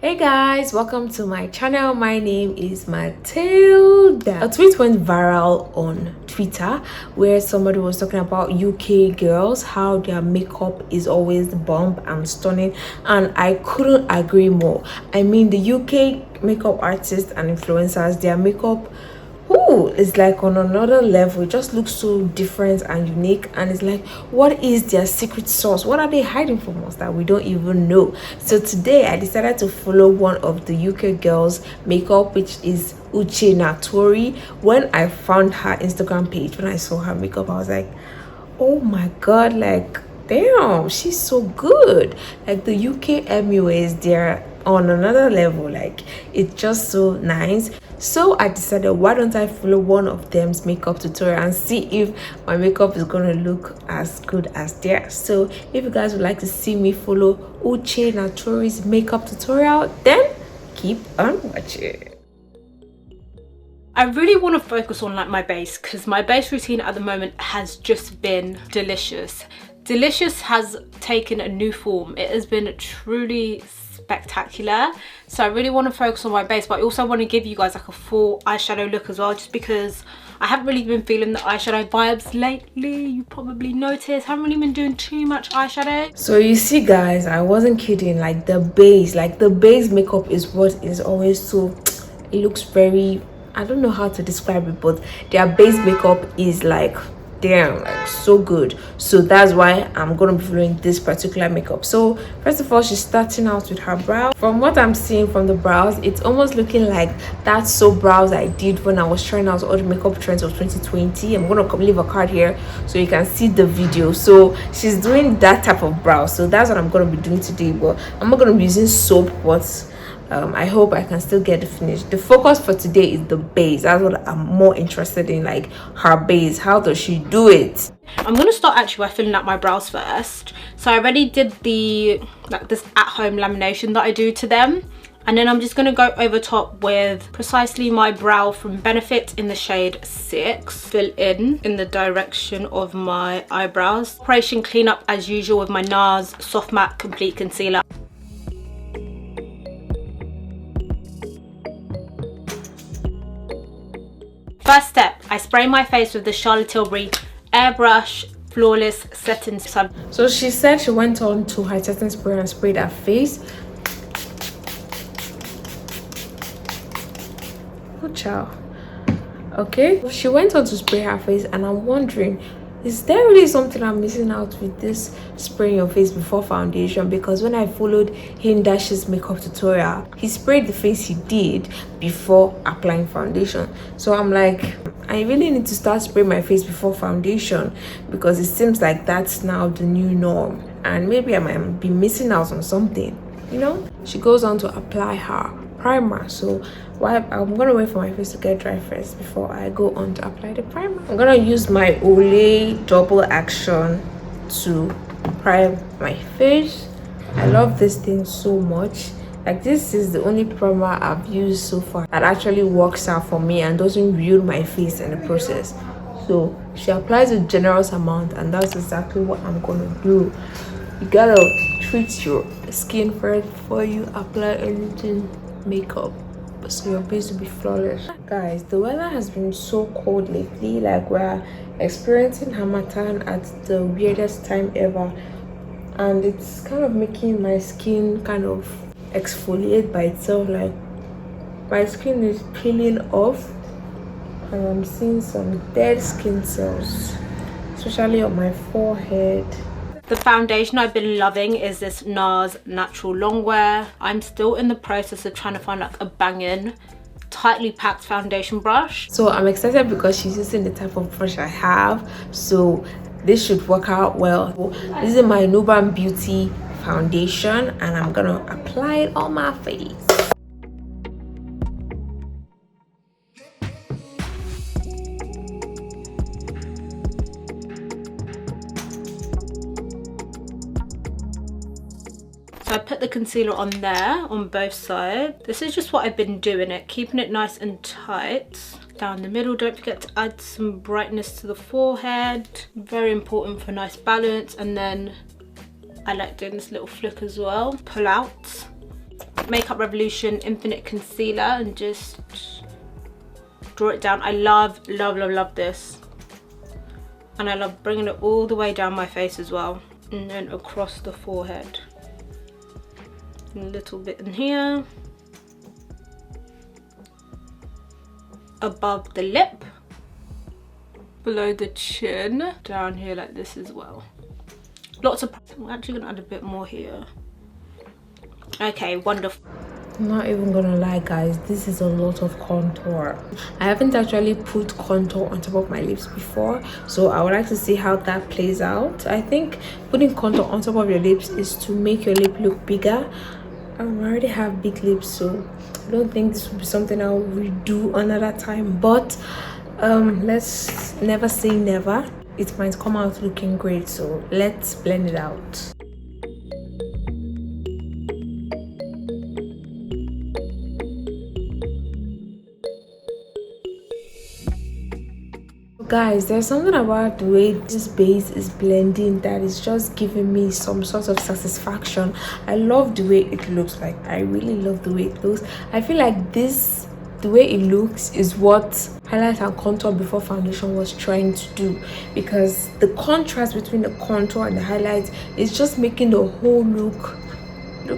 Hey guys, welcome to my channel. My name is Mathilda. A tweet went viral on Twitter where somebody was talking about UK girls, how their makeup is always bomb and stunning, and I couldn't agree more. I mean, the UK makeup artists and influencers, their makeup it's like on another level. It just looks so different and unique, and it's like, what is their secret sauce? What are they hiding from us that we don't even know? So today I decided to follow one of the UK girls makeup, which is Uche NATORI. When I found her Instagram page, when I saw her makeup, I was like, oh my god, like damn, she's so good. Like the UK MUAs, they're on another level. Like it's just so nice. So I decided, why don't I follow one of them's makeup tutorial and see if my makeup is gonna look as good as theirs. So if you guys would like to see me follow Uche NATORI's makeup tutorial, then keep on watching. I really want to focus on like my base, because my base routine at the moment has just been delicious. Delicious has taken a new form. It has been truly spectacular. So I really want to focus on my base, but I also want to give you guys like a full eyeshadow look as well, just because I haven't really been feeling the eyeshadow vibes lately. You probably noticed I haven't really been doing too much eyeshadow. So you see guys, I wasn't kidding. Like the base makeup is what is always so, it looks very, I don't know how to describe it, but their base makeup is like, damn, like so good. So that's why I'm gonna be following this particular makeup. So first of all, she's starting out with her brow. From what I'm seeing from the brows, it's almost looking like that soap brows I did when I was trying out all the makeup trends of 2020. I'm gonna leave a card here so you can see the video. So she's doing that type of brow, so that's what I'm gonna be doing today. But I'm not gonna be using soap, but I hope I can still get the finish. The focus for today is the base. That's what I'm more interested in, like her base. How does she do it? I'm gonna start actually by filling out my brows first. So I already did the this at-home lamination that I do to them, and then I'm just gonna go over top with precisely my brow from Benefit in the shade 6. Fill in the direction of my eyebrows. Operation cleanup as usual with my NARS Soft Matte Complete Concealer. First step, I spray my face with the Charlotte Tilbury Airbrush Flawless Setting Sun. So she said she went on to her setting spray and sprayed her face. Oh child. Okay, she went on to spray her face, and I'm wondering, is there really something I'm missing out with this spraying your face before foundation? Because when I followed HINDASH's makeup tutorial, he sprayed the face he did before applying foundation. So I'm like, I really need to start spraying my face before foundation, because it seems like that's now the new norm, and maybe I might be missing out on something, you know. She goes on to apply her primer. So I'm gonna wait for my face to get dry first before I go on to apply the primer. I'm gonna use my Olay double action to prime my face. I love this thing so much. Like, this is the only primer I've used so far that actually works out for me and doesn't ruin my face in the process. So she applies a generous amount, and that's exactly what I'm gonna do. You gotta treat your skin first before you apply anything makeup, so your face will be flawless. Guys, the weather has been so cold lately. Like, we're experiencing harmattan at the weirdest time ever, and it's kind of making my skin kind of exfoliate by itself. Like, my skin is peeling off, and I'm seeing some dead skin cells, especially on my forehead. The foundation I've been loving is this NARS Natural Longwear. I'm still in the process of trying to find like a banging, tightly packed foundation brush. So I'm excited because she's using the type of brush I have, so this should work out well. This is my Nuban Beauty foundation, and I'm gonna apply it on my face. So I put the concealer on there on both sides. This is just what I've been doing it, keeping it nice and tight. Down the middle, don't forget to add some brightness to the forehead. Very important for nice balance. And then I like doing this little flick as well. Pull out. Makeup Revolution Infinite Concealer and just draw it down. I love this. And I love bringing it all the way down my face as well. And then across the forehead. And a little bit in here. Above the lip. Below the chin. Down here like this as well. Lots of... I'm actually going to add a bit more here. Okay, wonderful. I'm not even gonna lie guys, this is a lot of contour. I haven't actually put contour on top of my lips before, so I would like to see how that plays out. I think putting contour on top of your lips is to make your lip look bigger. I already have big lips, so I don't think this will be something I'll redo another time, but let's never say never. It might come out looking great, so let's blend it out. Guys, there's something about the way this base is blending that is just giving me some sort of satisfaction. I love the way it looks. Like, I really love the way it looks. I feel like this, the way it looks, is what highlight and contour before foundation was trying to do, because the contrast between the contour and the highlight is just making the whole look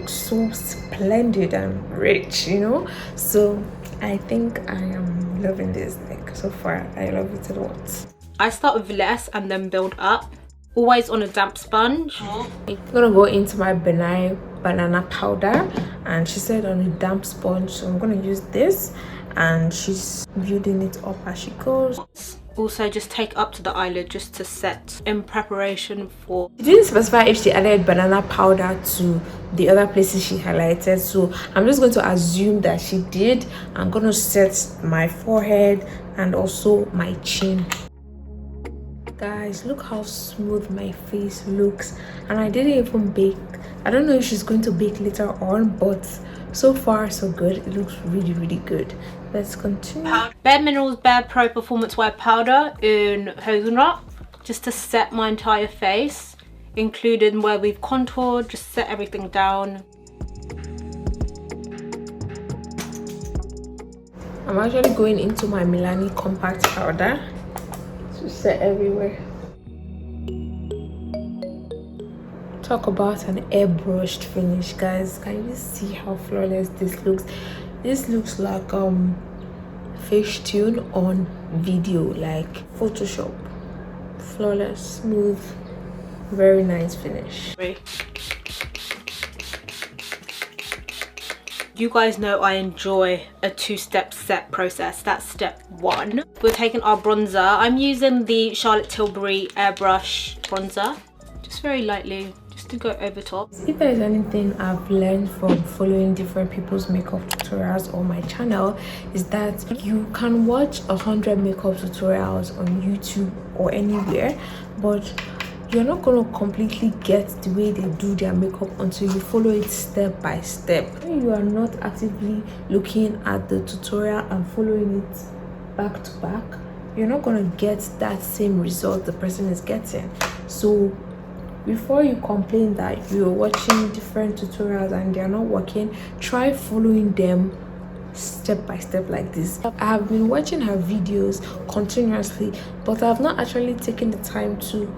so splendid and rich, you know. So I think I am loving this. Like, so far I love it a lot. I start with less and then build up, always on a damp sponge. I'm gonna go into my banana powder, and she said on a damp sponge, so I'm gonna use this, and she's building it up as she goes. Also just take up to the eyelid just to set in preparation for... She didn't specify if she added banana powder to the other places she highlighted, so I'm just going to assume that she did. I'm going to set my forehead and also my chin. Guys, look how smooth my face looks, and I didn't even bake. I don't know if she's going to bake later on, but so far so good. It looks really good. Let's continue. Bare Minerals Bare Pro Performance Wear Powder in Hazelnut, just to set my entire face, including where we've contoured. Just set everything down. I'm actually going into my Milani compact powder to set everywhere. Talk about an airbrushed finish, guys. Can you see how flawless this looks? This looks like Facetune on video, like Photoshop. Flawless, smooth, very nice finish. You guys know I enjoy a two-step set process. That's step one. We're taking our bronzer. I'm using the Charlotte Tilbury airbrush bronzer, just very lightly, just to go over top. If there's anything I've learned from following different people's makeup tutorials on my channel, is that you can watch 100 makeup tutorials on YouTube or anywhere, but you're not going to completely get the way they do their makeup until you follow it step by step. When you are not actively looking at the tutorial and following it back to back, you're not going to get that same result the person is getting. So before you complain that you're watching different tutorials and they're not working, try following them step by step like this. I have been watching her videos continuously, but I've not actually taken the time to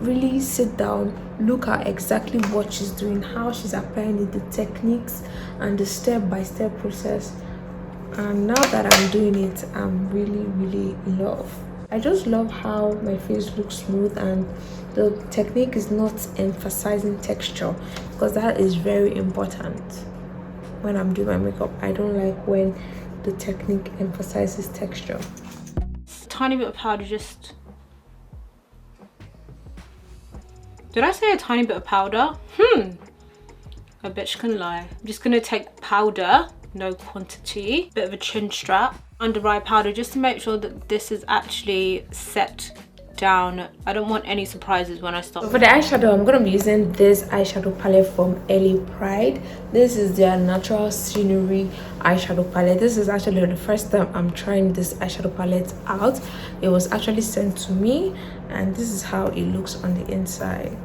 really sit down, look at exactly what she's doing, how she's applying it, the techniques and the step-by-step process. And now that I'm doing it, I'm really love. I just love how my face looks smooth, and the technique is not emphasizing texture, because that is very important when I'm doing my makeup. I don't like when the technique emphasizes texture. Tiny bit of powder, just... Did I say a tiny bit of powder? A bitch can lie. I'm just gonna take powder, no quantity, bit of a chin strap, under eye powder, just to make sure that this is actually set down. I don't want any surprises when I start. So for the eyeshadow, I'm gonna be using this eyeshadow palette from LA Pride. This is their natural scenery eyeshadow palette. This is actually the first time I'm trying this eyeshadow palette out. It was actually sent to me, and this is how it looks on the inside.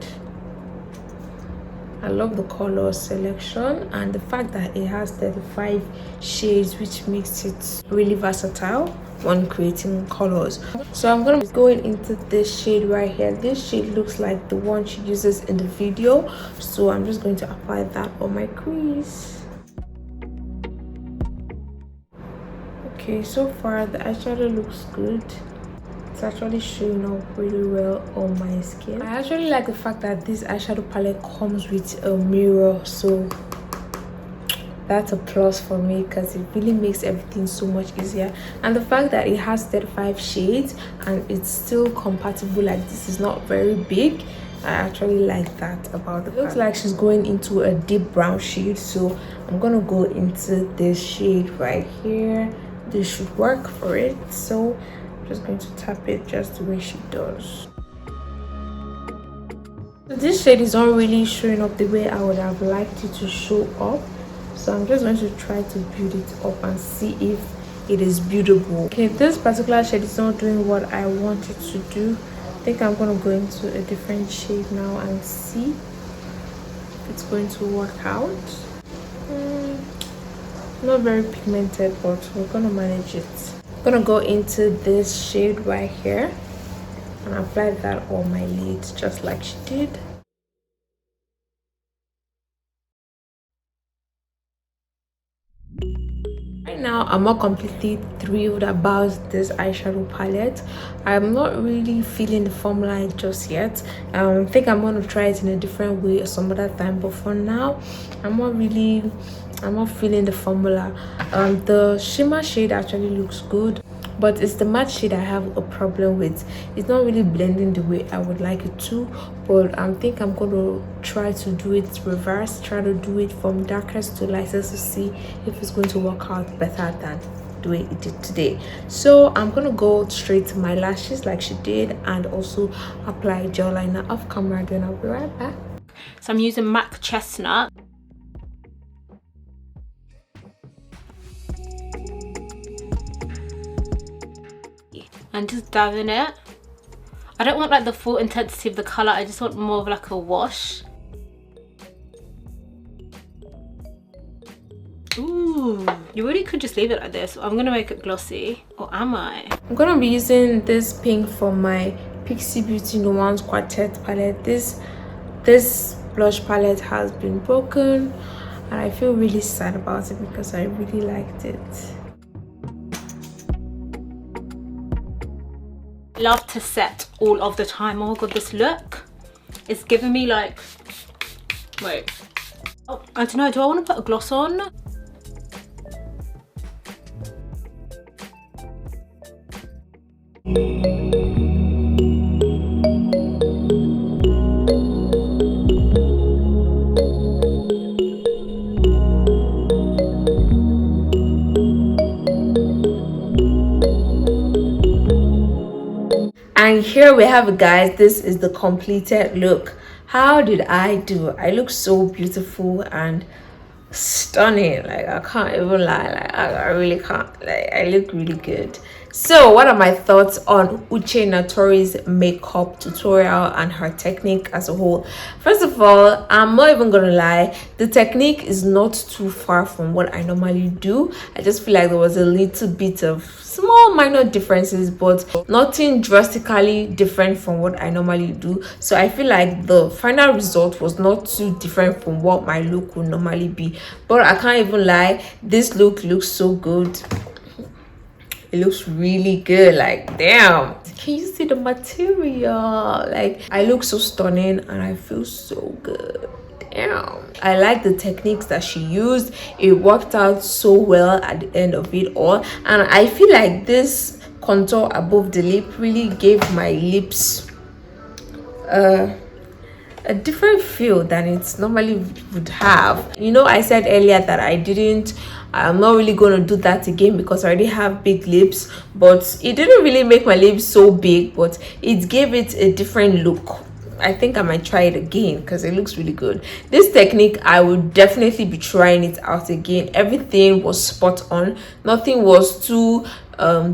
I love the color selection and the fact that it has 35 shades, which makes it really versatile when creating colors. So I'm gonna be going into this shade right here. This shade looks like the one she uses in the video, so I'm just going to apply that on my crease. Okay, so far the eyeshadow looks good. It's actually showing up really well on my skin. I actually like the fact that this eyeshadow palette comes with a mirror, so that's a plus for me because it really makes everything so much easier. And the fact that it has 35 shades and it's still compatible, like this is not very big, I actually like that about the palette. It looks like she's going into a deep brown shade, so I'm gonna go into this shade right here. This should work for it, so just going to tap it just the way she does. So this shade is not really showing up the way I would have liked it to show up, so I'm just going to try to build it up and see if it is buildable. Okay, this particular shade is not doing what I want it to do. I think I'm going to go into a different shade now and see if it's going to work out. Not very pigmented, but we're going to manage it. I'm gonna go into this shade right here and apply that on my lids just like she did. Right now I'm not completely thrilled about this eyeshadow palette. I'm not really feeling the formula just yet. I think I'm going to try it in a different way some other time, but for now I'm not feeling the formula. The shimmer shade actually looks good, but it's the matte shade I have a problem with. It's not really blending the way I would like it to, but I think I'm going to try to do it reverse, try to do it from darkest to lightest to see if it's going to work out better than the way it did today. So I'm going to go straight to my lashes like she did and also apply gel liner off camera, then I'll be right back. So I'm using MAC Chestnut. And just dabbing it. I don't want like the full intensity of the colour, I just want more of like a wash. Ooh, you really could just leave it like this. I'm gonna make it glossy, or am I? I'm gonna be using this pink from my Pixi Beauty Nuance Quartette palette. This blush palette has been broken and I feel really sad about it because I really liked it. Love to set all of the time. Oh my god, this look is giving me like, wait, oh, I don't know, do I want to put a gloss on? And here we have it, guys. This is the completed look. How did I do? I look so beautiful and stunning. Like, I can't even lie. Like, I really can't. Like, I look really good. So what are my thoughts on Uche NATORI's makeup tutorial and her technique as a whole? First of all, I'm not even gonna lie, the technique is not too far from what I normally do. I just feel like there was a little bit of small minor differences, but nothing drastically different from what I normally do. So I feel like the final result was not too different from what my look would normally be. But I can't even lie, this look looks so good. It looks really good. Like, damn, can you see the material? Like, I look so stunning and I feel so good. Damn, I like the techniques that she used. It worked out so well at the end of it all, and I feel like this contour above the lip really gave my lips a different feel than it normally would have. You know, I said earlier that I'm not really going to do that again because I already have big lips, but it didn't really make my lips so big, but it gave it a different look. I think I might try it again because it looks really good. This technique, I would definitely be trying it out again. Everything was spot on. Nothing was too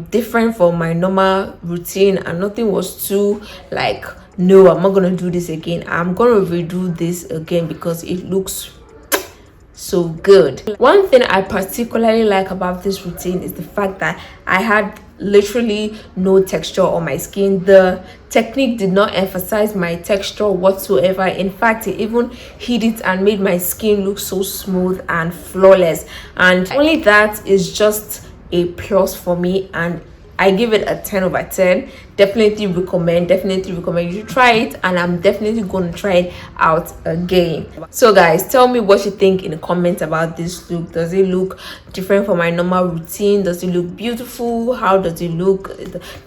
different from my normal routine, and nothing was too like no, I'm not gonna do this again. I'm gonna redo this again because it looks so good. One thing I particularly like about this routine is the fact that I had literally no texture on my skin. The technique did not emphasize my texture whatsoever. In fact, it even hid it and made my skin look so smooth and flawless, and only that is just a plus for me, and I give it a 10 over 10. Definitely recommend you should try it, and I'm definitely going to try it out again. So guys, tell me what you think in the comments about this look. Does it look different from my normal routine? Does it look beautiful? How does it look?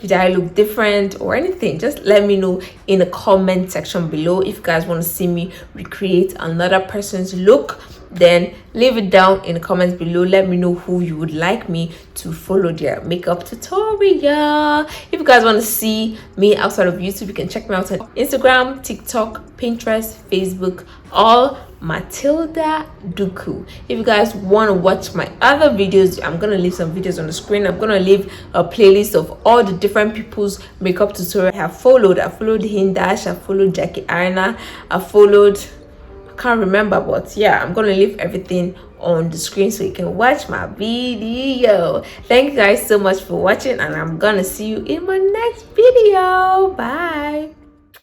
Did I look different or anything? Just let me know in the comment section below. If you guys want to see me recreate another person's look, then leave it down in the comments below. Let me know who you would like me to follow their makeup tutorial. If you guys want to see me outside of YouTube, you can check me out on Instagram, TikTok, Pinterest, Facebook, all Mathildaduku. If you guys want to watch my other videos, I'm gonna leave some videos on the screen. I'm gonna leave a playlist of all the different people's makeup tutorial I have followed. I followed HINDASH, I followed Jackie Arena, I followed, can't remember, but yeah, I'm gonna leave everything on the screen so you can watch my video. Thank you guys so much for watching, and I'm gonna see you in my next video. Bye.